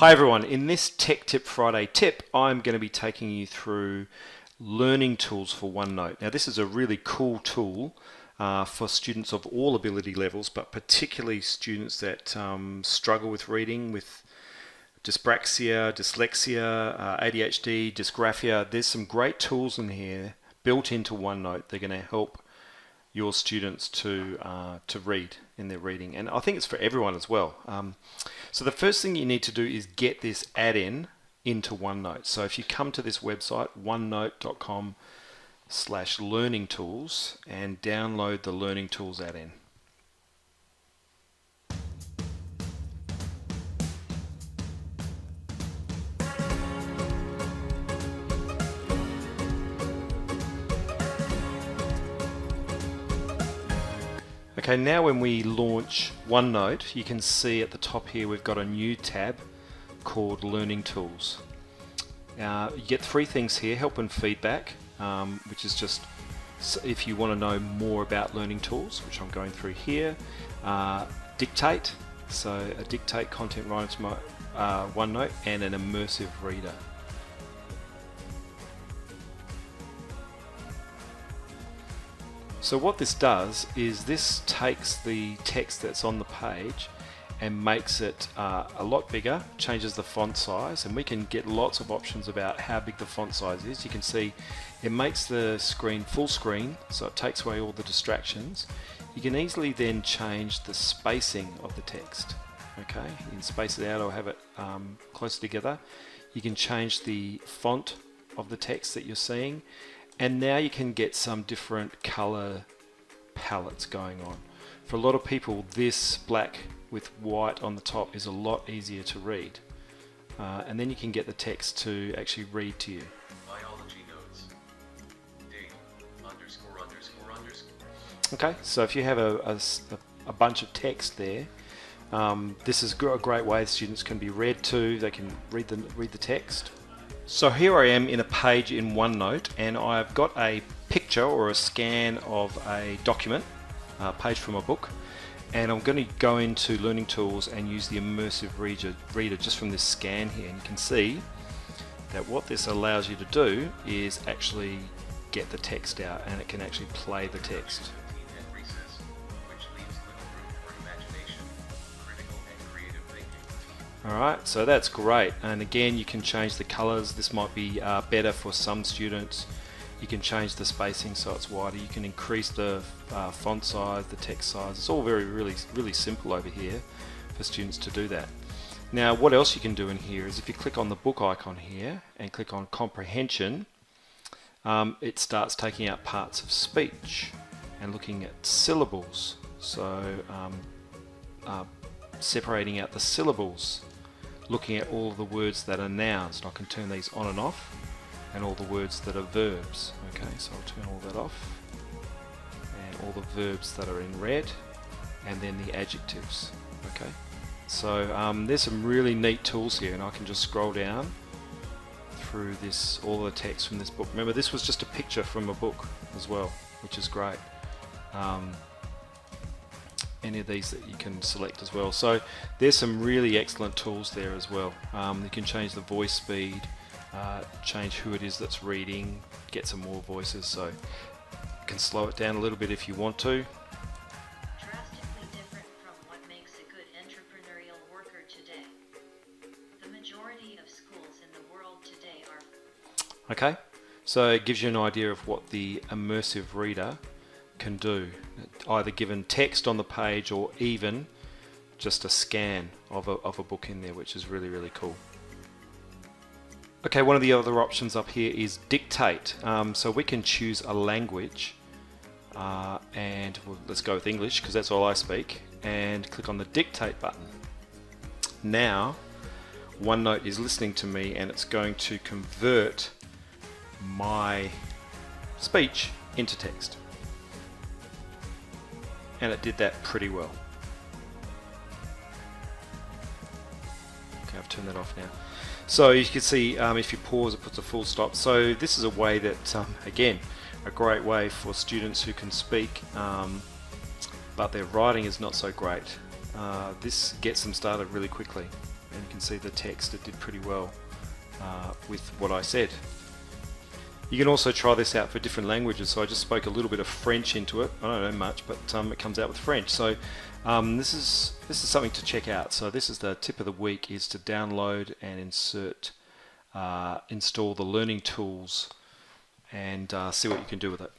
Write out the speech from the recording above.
Hi everyone, in this Tech Tip Friday tip, I'm going to be taking you through learning tools for OneNote. Now this is a really cool tool for students of all ability levels, but particularly students that struggle with reading, with dyspraxia, dyslexia, ADHD, dysgraphia. There's some great tools in here built into OneNote. They're going to help your students to read in their reading, and I think it's for everyone as well. So the first thing you need to do is get this add-in into OneNote. So if you come to this website, onenote.com/learningtools, and download the Learning Tools add-in. Okay, now when we launch OneNote, you can see at the top here we've got a new tab called Learning Tools. You get three things here: help and feedback, which is just if you want to know more about learning tools, which I'm going through here. Dictate, so a dictate content right into my OneNote, and an Immersive Reader. So what this does is this takes the text that's on the page and makes it a lot bigger, changes the font size, and we can get lots of options about how big the font size is. You can see it makes the screen full screen, so it takes away all the distractions. You can easily then change the spacing of the text. Okay, you can space it out or have it closer together. You can change the font of the text that you're seeing. And now you can get some different color palettes going on. For a lot of people, this black with white on the top is a lot easier to read. And then you can get the text to actually read to you. Biology notes. Date ____. Okay, so if you have a bunch of text there, this is a great way students can be read to. They can read the text. So here I am in a page in OneNote, and I've got a picture or a scan of a document, a page from a book, and I'm going to go into Learning Tools and use the Immersive Reader just from this scan here. And you can see that what this allows you to do is actually get the text out, and it can actually play the text. Alright, so that's great, and again you can change the colors. This might be better for some students. You can change the spacing so it's wider. You can increase the font size, the text size. It's all really simple over here for students to do that. Now what else you can do in here is if you click on the book icon here and click on comprehension, it starts taking out parts of speech and looking at syllables. So separating out the syllables, looking at all the words that are nouns, and I can turn these on and off, and all the words that are verbs. Okay, so I'll turn all that off, and all the verbs that are in red, and then the adjectives. Okay, so there's some really neat tools here, and I can just scroll down through this, all the text from this book. Remember, this was just a picture from a book as well, which is great. Any of these that you can select as well. So there's some really excellent tools there as well. You can change the voice speed, change who it is that's reading, get some more voices, so you can slow it down a little bit if you want to. Drastically different from what makes a good entrepreneurial worker today. The majority of schools in the world today are... Okay, so it gives you an idea of what the Immersive Reader can do, either given text on the page or even just a scan of a book in there, which is really cool. Okay, one of the other options up here is dictate. So we can choose a language, and let's go with English because that's all I speak, and click on the dictate button. Now OneNote is listening to me, and it's going to convert my speech into text. And it did that pretty well. Okay, I've turned that off now. So you can see if you pause, it puts a full stop. So this is a way that, again, a great way for students who can speak, but their writing is not so great. This gets them started really quickly. and you can see the text, it did pretty well with what I said. You can also try this out for different languages. So I just spoke a little bit of French into it. I don't know much, but it comes out with French. So this is something to check out. So this is the tip of the week, is to download and install the Learning Tools and see what you can do with it.